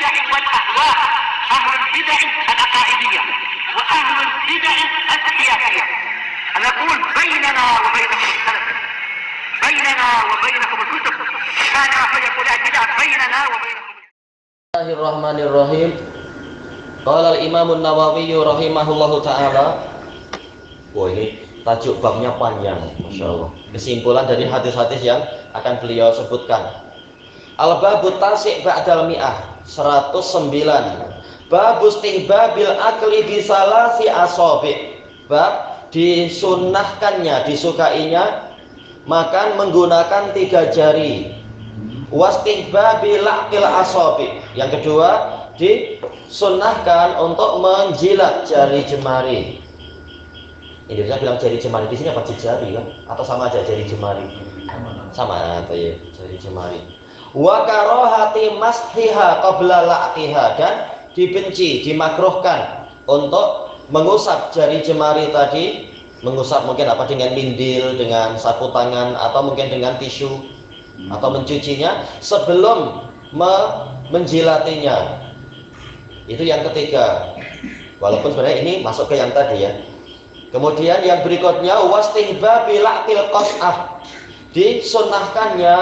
البدع والأهواء، أهل البدع العقائدية وأهل البدع السياسية. نقول بيننا وبينكم السلف، بيننا وبينكم الكتب، كان فيقول البدع بيننا وبينكم. Bismillahirrahmanirrahim. Qala al-Imam an-Nawawi rahimahullahu taala. Wah, ini tajuk babnya panjang, Masya Allah. Kesimpulan dari hadis-hadis yang akan beliau sebutkan. Al-Babut Tasik Ba'dal Mi'ah 109. Babus tihbabil akli bisalasi asobi. Bab disunnahkannya, disukainya makan menggunakan 3 jari. Wastihbabil laqil asobi. Yang kedua, disunnahkan untuk menjilat jari jemari. Indonesia bilang jari jemari, di sini apa jari kan? Atau sama aja jari jemari? Sama atau ya jari jemari. Wa karahati mashiha qabla la'tiha, dan dibenci, dimakruhkan untuk mengusap jari jemari tadi. Mengusap mungkin apa, dengan mindil, dengan sapu tangan, atau mungkin dengan tisu, atau mencucinya sebelum menjilatinya. Itu yang ketiga. Walaupun sebenarnya ini masuk ke yang tadi ya. Kemudian yang berikutnya wastihbabi la'til qas'ah. Disunnahkannya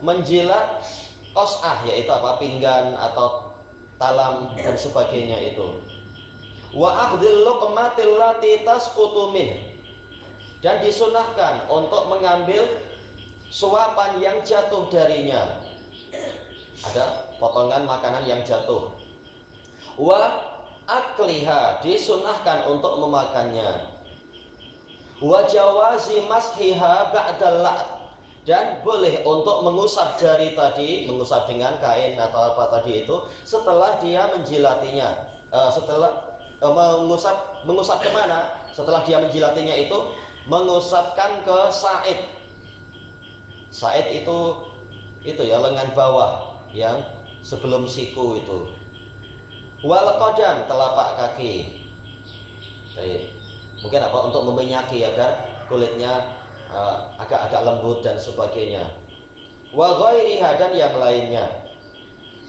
menjilat qas'ah, yaitu apa, pinggan atau talam dan sebagainya itu. Wa akhdhil luqmatil lati tasqutu min. Dan disunnahkan untuk mengambil suapan yang jatuh darinya. Ada potongan makanan yang jatuh. Wa akliha, disunnahkan untuk memakannya. Wa jawazi mashiha ba'dal la't, dan boleh untuk mengusap jari tadi, mengusap dengan kain atau apa tadi itu setelah dia menjilatinya. Setelah mengusap kemana? Setelah dia menjilatinya itu mengusapkan ke sa'id. Sa'id itu ya lengan bawah yang sebelum siku itu. Wal qadam, telapak kaki. Baik. Mungkin apa, untuk meminyaki agar kulitnya agak-agak lembut dan sebagainya. Wa ghairiha, dan yang lainnya.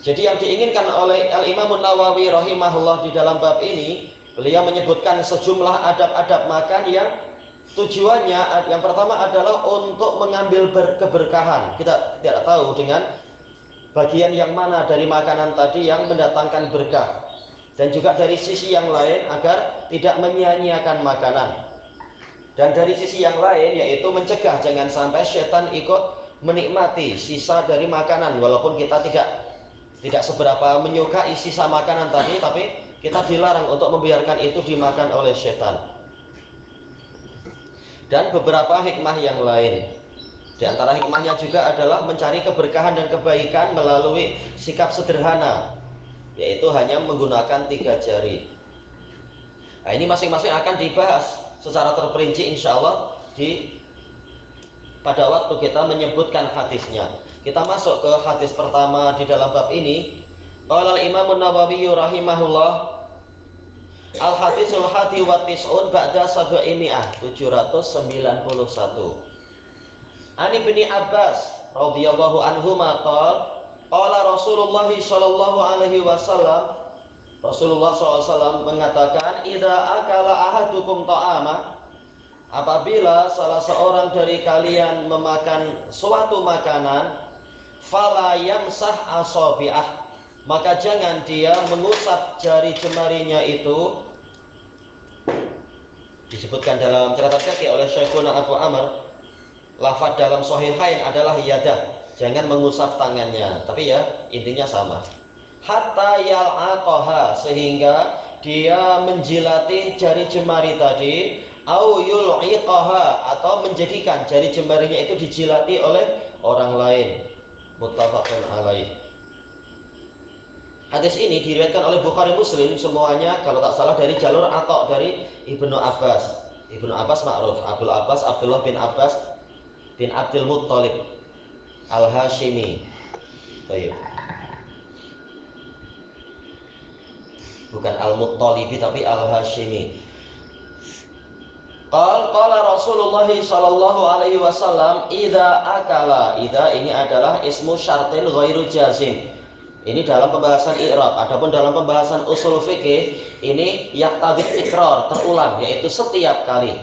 Jadi yang diinginkan oleh Al-Imam Nawawi rahimahullah di dalam bab ini, beliau menyebutkan sejumlah adab-adab makan yang tujuannya yang pertama adalah untuk mengambil keberkahan. Kita tidak tahu dengan bagian yang mana dari makanan tadi yang mendatangkan berkah. Dan juga dari sisi yang lain agar tidak menyia-nyiakan makanan. Dan dari sisi yang lain yaitu mencegah jangan sampai setan ikut menikmati sisa dari makanan. Walaupun kita tidak seberapa menyukai sisa makanan tadi, tapi kita dilarang untuk membiarkan itu dimakan oleh setan. Dan beberapa hikmah yang lain. Di antara hikmahnya juga adalah mencari keberkahan dan kebaikan melalui sikap sederhana, yaitu hanya menggunakan 3 jari. Nah, ini masing-masing akan dibahas secara terperinci insyaallah pada waktu kita menyebutkan hadisnya. Kita masuk ke hadis pertama di dalam bab ini. Qala al-Imam an-Nawawi rahimahullah, al-hadisul hadi wa tis'un ba'da 791. Ani bin Abbas radhiyallahu anhuma qala Rasulullah sallallahu alaihi wasallam, Rasulullah SAW mengatakan, idza akala ahadukum ta'ama, apabila salah seorang dari kalian memakan suatu makanan, fala yamsah asabi'ah, maka jangan dia mengusap jari jemarinya itu. Disebutkan dalam catatan kaki oleh Syekhuna Abu Amr, lafaz dalam Sahihain adalah yadah, jangan mengusap tangannya, tapi ya intinya sama. Hatta yal'aqaha, sehingga dia menjilati jari jemari tadi, au yul'iqaha, atau menjadikan jari jemarinya itu dijilati oleh orang lain. Muttafaqun alaih. Hadis ini diriwayatkan oleh Bukhari Muslim semuanya kalau tak salah dari jalur atau dari Ibnu Abbas. Ibnu Abbas ma'ruf, Abdul Abbas Abdullah bin Abbas bin Abdul Muttalib Al-Hashimi. Baik. Bukan Al-Muttalibi tapi Al-Hashimi. Qala Rasulullah sallallahu alaihi wasallam, idza akala. Idza ini adalah ismu syartin ghairu jazim. Ini dalam pembahasan i'rab. Adapun dalam pembahasan usul fikih ini yaqtadhi tikrar, terulang, yaitu setiap kali.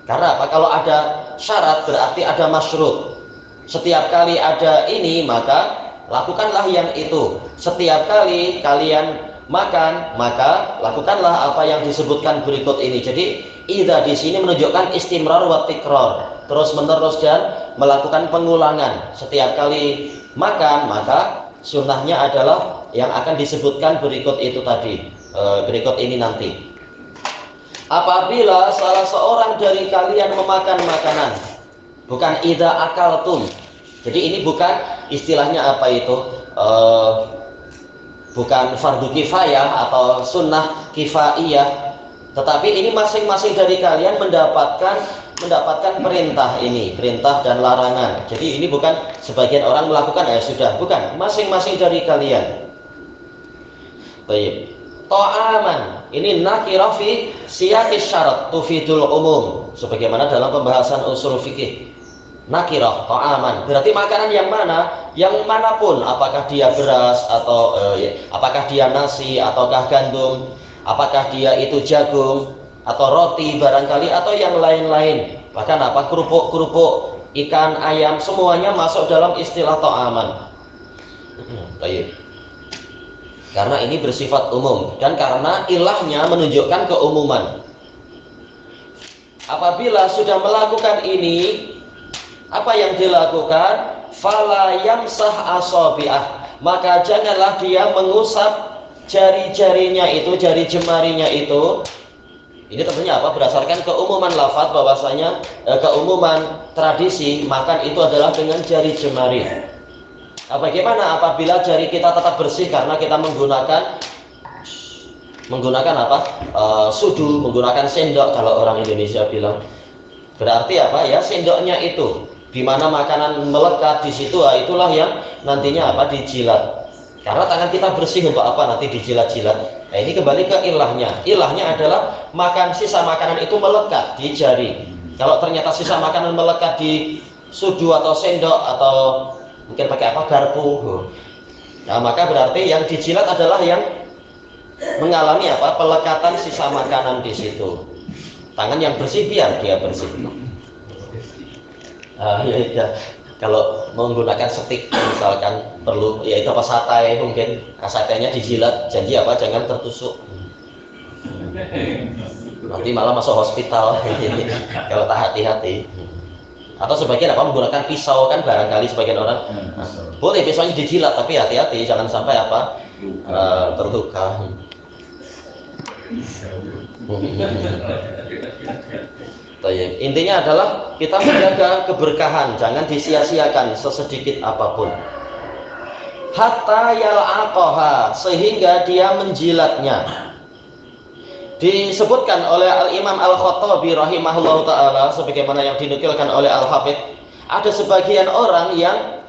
Karena apa? Kalau ada syarat berarti ada masyrut. Setiap kali ada ini maka lakukanlah yang itu. Setiap kali kalian makan maka lakukanlah apa yang disebutkan berikut ini. Jadi idza di sini menunjukkan istimrar wa tikrar, terus menerus dan melakukan pengulangan. Setiap kali makan maka sunnahnya adalah yang akan disebutkan berikut itu tadi, berikut ini nanti. Apabila salah seorang dari kalian memakan makanan, bukan idza akaltum. Jadi ini bukan istilahnya apa itu, bukan fardu kifayah atau sunnah kifaiyah, tetapi ini masing-masing dari kalian mendapatkan perintah ini, perintah dan larangan. Jadi ini bukan sebagian orang melakukan ya sudah, bukan, masing-masing dari kalian. Baik. Ta'aman ini nakirah fi siyaqis syarat tufidul umum, sebagaimana dalam pembahasan usul fikih. Nakirah ta'aman berarti makanan yang mana, yang manapun, apakah dia beras atau apakah dia nasi ataukah gandum, apakah dia itu jagung atau roti barangkali atau yang lain-lain, bahkan apa kerupuk-kerupuk, ikan, ayam, semuanya masuk dalam istilah ta'aman. Baik. Karena ini bersifat umum dan karena ilahnya menunjukkan keumuman. Apabila sudah melakukan ini, apa yang dilakukan? Fala yamsah asabi'ah, maka janganlah dia mengusap jari-jarinya itu, jari jemarinya itu. Ini tentunya apa? Berdasarkan keumuman lafaz, bahwasanya keumuman tradisi makan itu adalah dengan jari jemari. Bagaimana apabila jari kita tetap bersih karena kita menggunakan apa? Sudu, menggunakan sendok kalau orang Indonesia bilang. Berarti apa ya? Sendoknya itu di mana makanan melekat di situ, itulah yang nantinya apa? Dijilat. Karena tangan kita bersih, untuk apa nanti dijilat-jilat? Nah, ini kembali ke ilahnya. Ilahnya adalah sisa makanan itu melekat di jari. Kalau ternyata sisa makanan melekat di sudu atau sendok atau mungkin pakai apa, garpu, nah maka berarti yang dijilat adalah yang mengalami apa, pelekatan sisa makanan di situ. Tangan yang bersih biar dia bersih. Ya. Kalau menggunakan stik misalkan perlu, yaitu apa, sate mungkin, satenya dijilat, janji apa, jangan tertusuk. Nanti malah masuk hospital kalau tak hati-hati. Atau sebagian apa, menggunakan pisau, kan barangkali sebagian orang boleh pisaunya dijilat, tapi hati-hati jangan sampai apa, terluka. Intinya adalah kita menjaga keberkahan, jangan disia-siakan sesedikit apapun. Hatta yal'aqaha, sehingga dia menjilatnya. Disebutkan oleh Al-Imam Al-Khattabi rahimahullah ta'ala, sebagaimana yang dinukilkan oleh Al-Hafidh, ada sebagian orang yang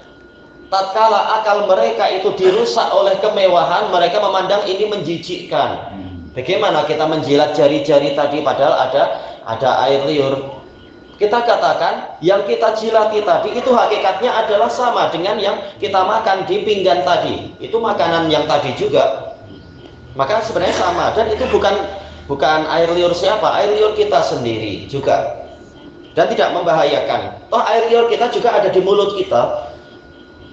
tatkala akal mereka itu dirusak oleh kemewahan, mereka memandang ini menjijikkan. Bagaimana kita menjilat jari-jari tadi padahal ada air liur? Kita katakan yang kita jilati tadi itu hakikatnya adalah sama dengan yang kita makan di pinggan tadi. Itu makanan yang tadi juga. Maka sebenarnya sama, dan itu bukan air liur siapa, air liur kita sendiri juga, dan tidak membahayakan. Toh air liur kita juga ada di mulut kita,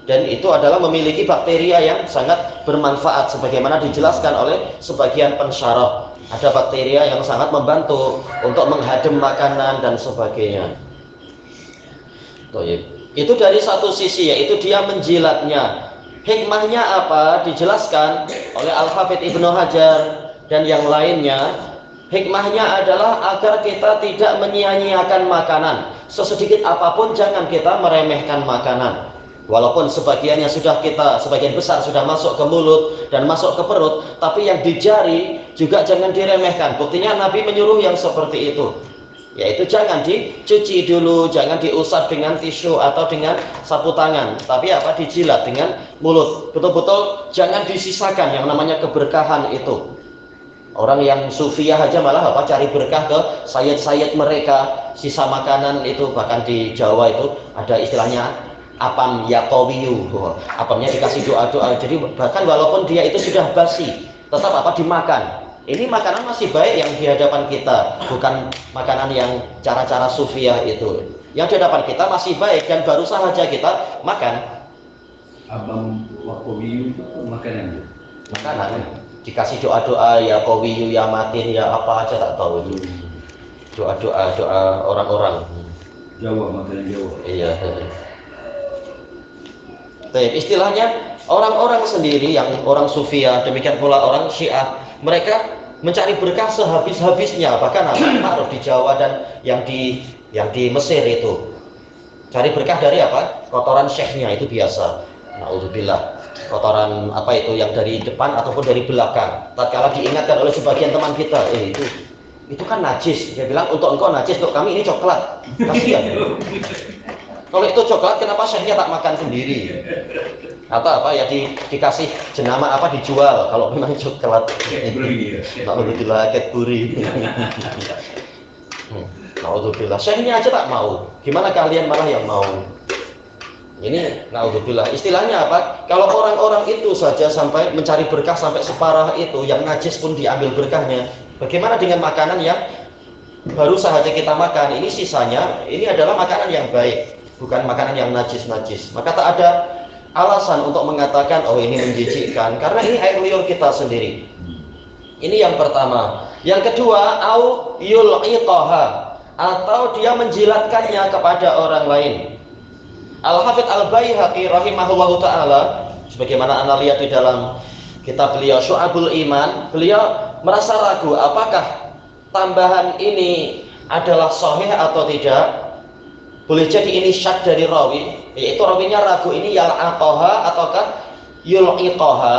dan itu adalah memiliki bakteria yang sangat bermanfaat, sebagaimana dijelaskan oleh sebagian pensyarah. Ada bakteria yang sangat membantu untuk menghadam makanan dan sebagainya. Itu dari satu sisi, yaitu dia menjilatnya. Hikmahnya apa? Dijelaskan oleh Al-Hafidh Ibnu Hajar dan yang lainnya. Hikmahnya adalah agar kita tidak menyia-nyiakan makanan. Sesedikit apapun jangan kita meremehkan makanan. Walaupun sebagian besar sudah masuk ke mulut dan masuk ke perut, tapi yang di jari juga jangan diremehkan. Buktinya Nabi menyuruh yang seperti itu, yaitu jangan dicuci dulu, jangan diusap dengan tisu atau dengan sapu tangan, tapi apa, dijilat dengan mulut. Betul-betul jangan disisakan yang namanya keberkahan itu. Orang yang sufiyah aja malah apa, cari berkah ke sayat-sayat mereka, sisa makanan itu. Bahkan di Jawa itu ada istilahnya apam ya qawiyu, apamnya dikasih doa-doa. Jadi bahkan walaupun dia itu sudah basi, tetap apa dimakan. Ini makanan masih baik yang di hadapan kita, bukan makanan yang cara-cara sufiah itu. Yang di hadapan kita masih baik dan baru saja kita makan. Abang Wakowiyu itu makanan. Makanan dikasih doa-doa ya qawiyu ya matin ya apa aja tak tahu itu. Doa-doa orang-orang. Jawa, makanan Jawa. Iya. Istilahnya orang-orang sendiri yang orang Sufia, demikian pula orang Syiah, mereka mencari berkah sehabis-habisnya. Bahkan ma'ruf di Jawa dan yang di Mesir itu. Cari berkah dari apa? Kotoran syekhnya itu biasa. Na'udzubillah. Kotoran apa itu yang dari depan ataupun dari belakang. Tatkala diingatkan oleh sebagian teman kita, itu kan najis. Dia bilang untuk engkau najis, untuk kami ini coklat. Kasihan. Kalau itu coklat, kenapa syekhnya tak makan sendiri? Atau apa ya dikasih jenama apa dijual kalau memang coklat. Alhamdulillah Cadbury. Alhamdulillah syekhnya aja tak mau. Gimana kalian malah yang mau? Ini naudzubillah. Istilahnya apa? Kalau orang-orang itu saja sampai mencari berkah sampai separah itu, yang najis pun diambil berkahnya. Bagaimana dengan makanan yang baru saja kita makan? Ini sisanya, ini adalah makanan yang baik, bukan makanan yang najis-najis. Maka tak ada alasan untuk mengatakan oh ini menjijikkan, karena ini air liur kita sendiri. Ini yang pertama. Yang kedua, au yul'iqaha, atau dia menjilatkannya kepada orang lain. Al-Hafidz Al-Baihaqi rahimahullahu taala, sebagaimana Anda lihat di dalam kitab beliau Syu'abul Iman, beliau merasa ragu apakah tambahan ini adalah sahih atau tidak. Boleh jadi ini syak dari rawi, yaitu rawinya ragu ini yal'aqaha ataukah yul'iqaha.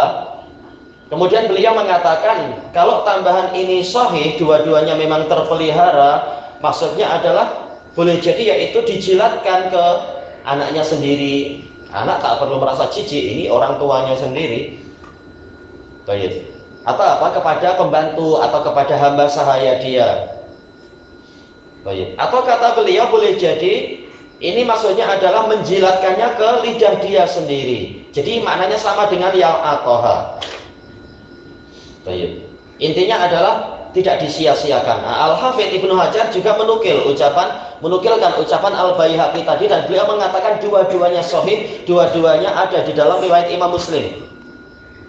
Kemudian beliau mengatakan kalau tambahan ini sahih, dua-duanya memang terpelihara, maksudnya adalah boleh jadi yaitu dijilatkan ke anaknya sendiri. Anak tak perlu merasa jijik, ini orang tuanya sendiri. Baik. Atau apa kepada pembantu atau kepada hamba sahaya dia. Baik. Atau kata beliau boleh jadi ini maksudnya adalah menjilatkannya ke lidah dia sendiri. Jadi maknanya sama dengan yal'aqaha. Baik. Intinya adalah tidak disia-siakan. Al-Hafidz Ibnu Hajar juga menukilkan ucapan Al-Baihaqi tadi, dan beliau mengatakan dua-duanya sahih, dua-duanya ada di dalam riwayat Imam Muslim.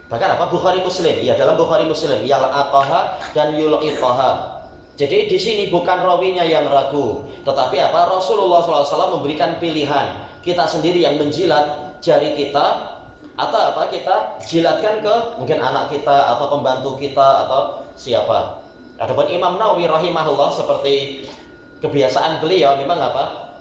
Bahkan apa? Bukhari Muslim. Ya, dalam Bukhari Muslim, yal'aqaha dan yul'iqaha. Jadi di sini bukan rawinya yang ragu, tetapi apa? Rasulullah SAW memberikan pilihan. Kita sendiri yang menjilat jari kita, atau apa? Kita jilatkan ke mungkin anak kita atau pembantu kita atau siapa. Adapun Imam Nawawi rahimahullah, seperti kebiasaan beliau memang apa?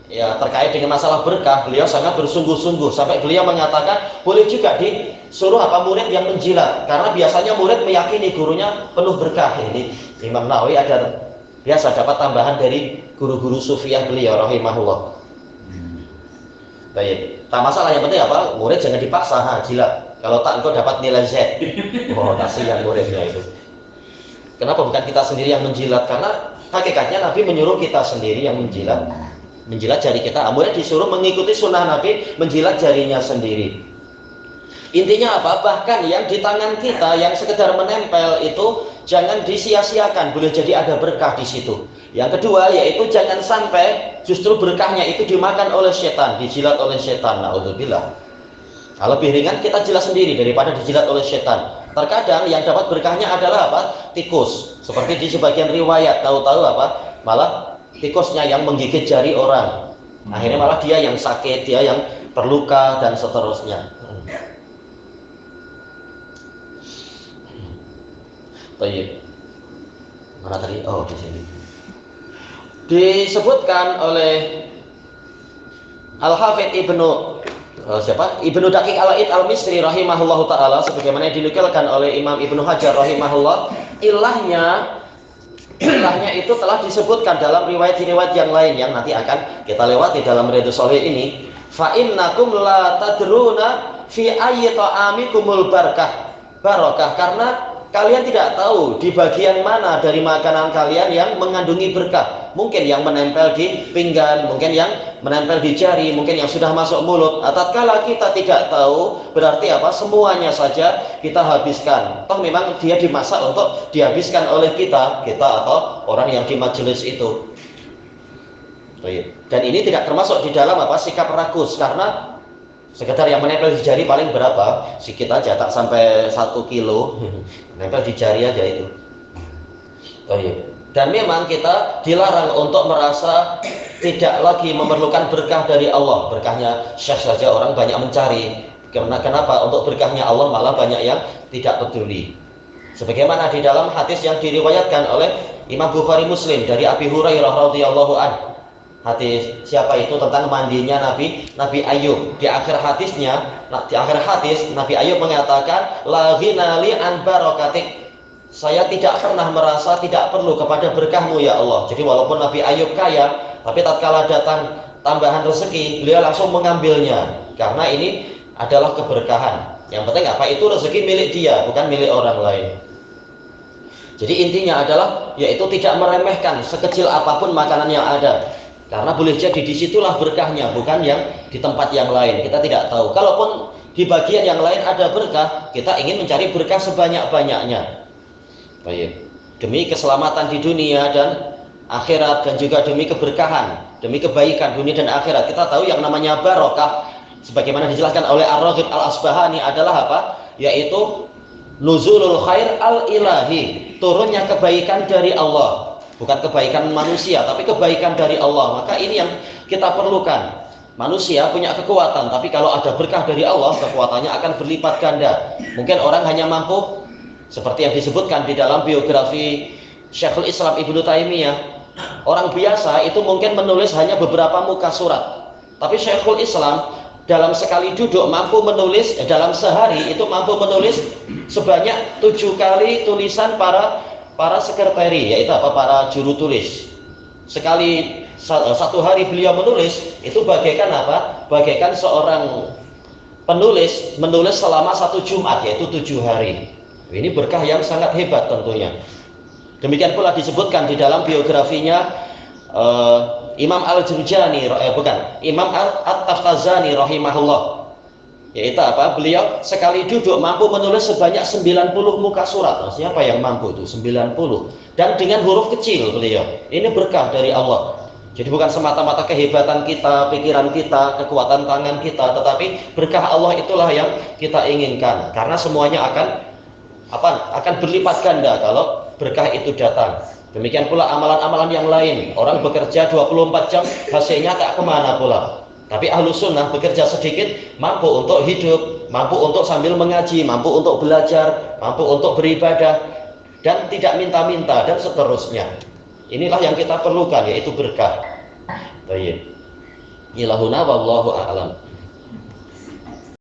Ya, terkait dengan masalah berkah, beliau sangat bersungguh-sungguh sampai beliau mengatakan boleh juga disuruh apa murid yang menjilat, karena biasanya murid meyakini gurunya penuh berkah. Ini Imam Nawawi ada biasa dapat tambahan dari guru-guru sufiah beliau rahimahullah. Baik, tak masalah, yang penting apa? Murid jangan dipaksa, jilat. Kalau tak engkau dapat nilai Z. Oh, kasihan muridnya itu. Kenapa bukan kita sendiri yang menjilat? Karena hakikatnya Nabi menyuruh kita sendiri yang menjilat jari kita. Murid disuruh mengikuti sunnah Nabi, menjilat jarinya sendiri. Intinya apa? Bahkan yang di tangan kita yang sekedar menempel itu jangan disia-siakan, boleh jadi ada berkah di situ. Yang kedua yaitu jangan sampai justru berkahnya itu dimakan oleh setan, dijilat oleh setan. Na'udzubillah. Lebih ringan kita jilat sendiri daripada dijilat oleh setan. Terkadang yang dapat berkahnya adalah apa? Tikus. Seperti di sebagian riwayat, tahu-tahu apa? Malah tikusnya yang menggigit jari orang. Akhirnya malah dia yang sakit, dia yang terluka dan seterusnya. Baik. Mana tadi? Oh, di sini. Disebutkan oleh Al-Hafidz Ibnu Daqiq Al-Id Al-Misri rahimahullahu taala, sebagaimana dinukilkan oleh Imam Ibnu Hajar rahimahullah, ilahnya itu telah disebutkan dalam riwayat-riwayat yang lain yang nanti akan kita lewati dalam Riyadhus Shalihin ini. Fa innakum la tadruna fi ayyi ta'amikumul barakah, karena kalian tidak tahu di bagian mana dari makanan kalian yang mengandungi berkah. Mungkin yang menempel di pinggan, mungkin yang menempel di jari, mungkin yang sudah masuk mulut. Tatkala kita tidak tahu, berarti apa? Semuanya saja kita habiskan. Toh memang dia dimasak untuk dihabiskan oleh kita atau orang yang di majelis itu. Dan ini tidak termasuk di dalam apa? Sikap rakus, karena sekedar yang menempel di jari paling berapa? Sikit aja, tak sampai 1 kilo. Nempel di jari aja itu. Dan memang kita dilarang untuk merasa tidak lagi memerlukan berkah dari Allah. Berkahnya Syekh saja orang banyak mencari. Kenapa? Untuk berkahnya Allah malah banyak yang tidak peduli. Sebagaimana di dalam hadis yang diriwayatkan oleh Imam Bukhari Muslim dari Abi Hurairah radhiyallahu anhu. Hadis siapa itu tentang mandinya Nabi Ayub. Di akhir hadis Nabi Ayub mengatakan, la ghina li an barakatik. Saya tidak pernah merasa tidak perlu kepada berkahmu ya Allah. Jadi walaupun Nabi Ayub kaya, tapi tatkala datang tambahan rezeki, beliau langsung mengambilnya, karena ini adalah keberkahan. Yang penting apa? Itu rezeki milik dia, bukan milik orang lain. Jadi intinya adalah yaitu tidak meremehkan sekecil apapun makanan yang ada. Karena boleh jadi disitulah berkahnya, bukan yang di tempat yang lain. Kita tidak tahu. Kalaupun di bagian yang lain ada berkah, kita ingin mencari berkah sebanyak-banyaknya. Baik. Demi keselamatan di dunia dan akhirat, dan juga demi keberkahan, demi kebaikan dunia dan akhirat. Kita tahu yang namanya barokah, sebagaimana dijelaskan oleh Ar-Raghib Al-Asbahani adalah apa? Yaitu nuzulul khair al-ilahi, turunnya kebaikan dari Allah. Bukan kebaikan manusia, tapi kebaikan dari Allah. Maka ini yang kita perlukan. Manusia punya kekuatan, tapi kalau ada berkah dari Allah, kekuatannya akan berlipat ganda. Mungkin orang hanya mampu, seperti yang disebutkan di dalam biografi Syekhul Islam Ibnu Taimiyah, orang biasa itu mungkin menulis hanya beberapa muka surat. Tapi Syekhul Islam dalam sekali duduk mampu menulis, dalam sehari itu mampu menulis sebanyak 7 kali tulisan para sekretari, yaitu para juru tulis. Sekali satu hari beliau menulis, itu bagaikan apa? Bagaikan seorang penulis menulis selama 1 Jumat, yaitu 7 hari. Ini berkah yang sangat hebat tentunya. Demikian pula disebutkan di dalam biografinya Imam Al-Jurjani, Imam At-Taftazani rahimahullah. Yaitu apa? Beliau sekali duduk mampu menulis sebanyak 90 muka surat. Siapa yang mampu itu? 90. Dan dengan huruf kecil beliau. Ini berkah dari Allah. Jadi bukan semata-mata kehebatan kita, pikiran kita, kekuatan tangan kita, tetapi berkah Allah itulah yang kita inginkan. Karena semuanya akan berlipat ganda kalau berkah itu datang. Demikian pula amalan-amalan yang lain. Orang bekerja 24 jam, hasilnya tak kemana pula. Tapi Ahlus Sunnah bekerja sedikit, mampu untuk hidup, mampu untuk sambil mengaji, mampu untuk belajar, mampu untuk beribadah, dan tidak minta-minta, dan seterusnya. Inilah yang kita perlukan, yaitu berkah. Baik. Ilahuna wallahu a'lam.